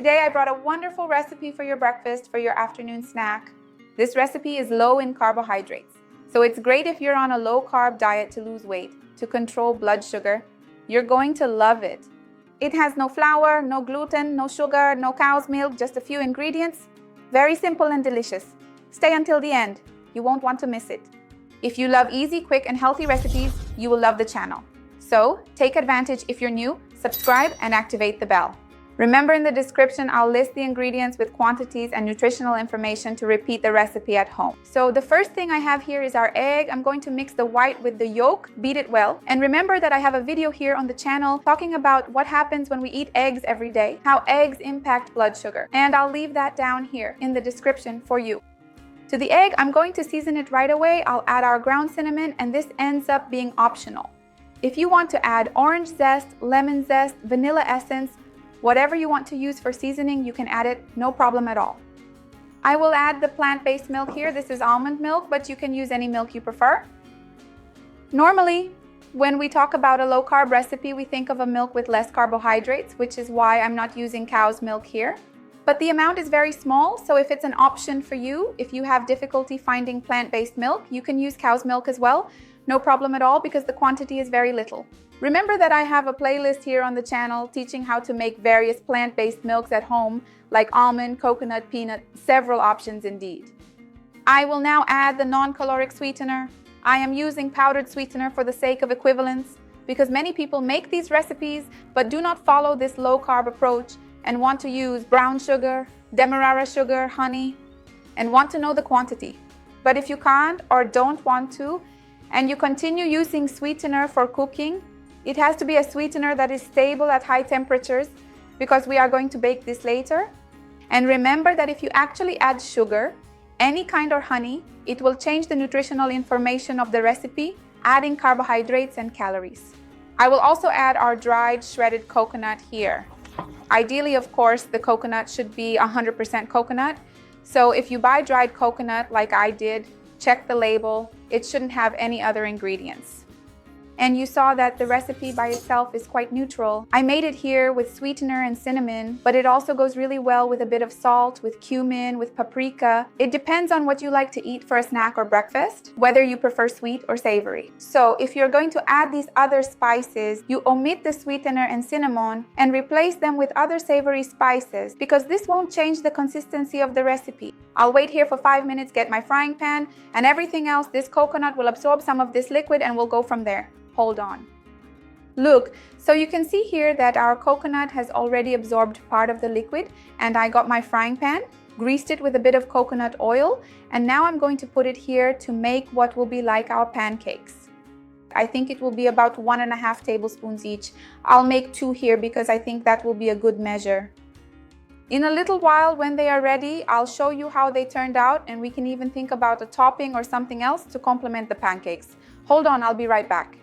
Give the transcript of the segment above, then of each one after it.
Today I brought a wonderful recipe for your breakfast, for your afternoon snack. This recipe is low in carbohydrates, so it's great if you're on a low-carb diet to lose weight, to control blood sugar. You're going to love it. It has no flour, no gluten, no sugar, no cow's milk, just a few ingredients. Very simple and delicious. Stay until the end. You won't want to miss it. If you love easy, quick, and healthy recipes, you will love the channel. So, take advantage if you're new, subscribe, and activate the bell. Remember, in the description, I'll list the ingredients with quantities and nutritional information to repeat the recipe at home. So the first thing I have here is our egg. I'm going to mix the white with the yolk, beat it well. And remember that I have a video here on the channel talking about what happens when we eat eggs every day, how eggs impact blood sugar. And I'll leave that down here in the description for you. To the egg, I'm going to season it right away. I'll add our ground cinnamon, and this ends up being optional. If you want to add orange zest, lemon zest, vanilla essence, whatever you want to use for seasoning, you can add it, no problem at all. I will add the plant-based milk here. This is almond milk, but you can use any milk you prefer. Normally, when we talk about a low-carb recipe, we think of a milk with less carbohydrates, which is why I'm not using cow's milk here. But the amount is very small, so if it's an option for you, if you have difficulty finding plant-based milk, you can use cow's milk as well. No problem at all, because the quantity is very little. Remember that I have a playlist here on the channel teaching how to make various plant-based milks at home, like almond, coconut, peanut, several options indeed. I will now add the non-caloric sweetener. I am using powdered sweetener for the sake of equivalence, because many people make these recipes but do not follow this low-carb approach and want to use brown sugar, demerara sugar, honey, and want to know the quantity. But if you can't or don't want to, and you continue using sweetener for cooking, it has to be a sweetener that is stable at high temperatures, because we are going to bake this later. And remember that if you actually add sugar, any kind or honey, it will change the nutritional information of the recipe, adding carbohydrates and calories. I will also add our dried shredded coconut here. Ideally, of course, the coconut should be 100% coconut. So if you buy dried coconut like I did, check the label. It shouldn't have any other ingredients. And you saw that the recipe by itself is quite neutral. I made it here with sweetener and cinnamon, but it also goes really well with a bit of salt, with cumin, with paprika. It depends on what you like to eat for a snack or breakfast, whether you prefer sweet or savory. So if you're going to add these other spices, you omit the sweetener and cinnamon and replace them with other savory spices, because this won't change the consistency of the recipe. I'll wait here for 5 minutes, get my frying pan, and everything else. This coconut will absorb some of this liquid and we'll go from there. Hold on. Look, so you can see here that our coconut has already absorbed part of the liquid, and I got my frying pan, greased it with a bit of coconut oil, and now I'm going to put it here to make what will be like our pancakes. I think it will be about 1.5 tablespoons each. I'll make 2 here because I think that will be a good measure. In a little while, when they are ready, I'll show you how they turned out, and we can even think about a topping or something else to complement the pancakes. Hold on, I'll be right back.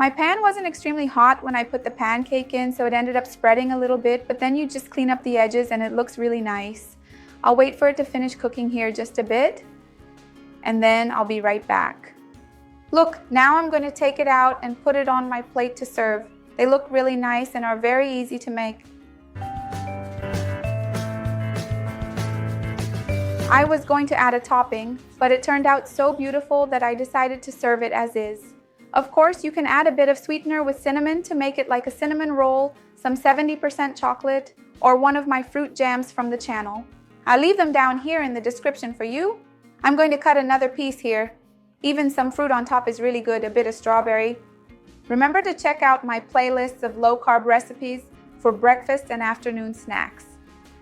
My pan wasn't extremely hot when I put the pancake in, so it ended up spreading a little bit, but then you just clean up the edges and it looks really nice. I'll wait for it to finish cooking here just a bit, and then I'll be right back. Look, now I'm going to take it out and put it on my plate to serve. They look really nice and are very easy to make. I was going to add a topping, but it turned out so beautiful that I decided to serve it as is. Of course, you can add a bit of sweetener with cinnamon to make it like a cinnamon roll, some 70% chocolate, or one of my fruit jams from the channel. I'll leave them down here in the description for you. I'm going to cut another piece here. Even some fruit on top is really good, a bit of strawberry. Remember to check out my playlists of low-carb recipes for breakfast and afternoon snacks.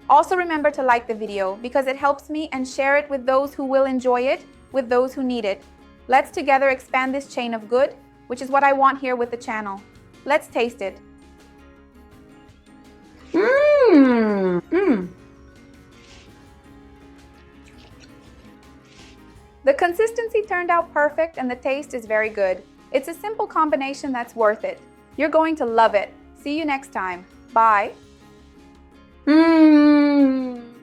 Also remember to like the video, because it helps me, and share it with those who will enjoy it, with those who need it. Let's together expand this chain of good, which is what I want here with the channel. Let's taste it. The consistency turned out perfect and the taste is very good. It's a simple combination that's worth it. You're going to love it. See you next time. Bye.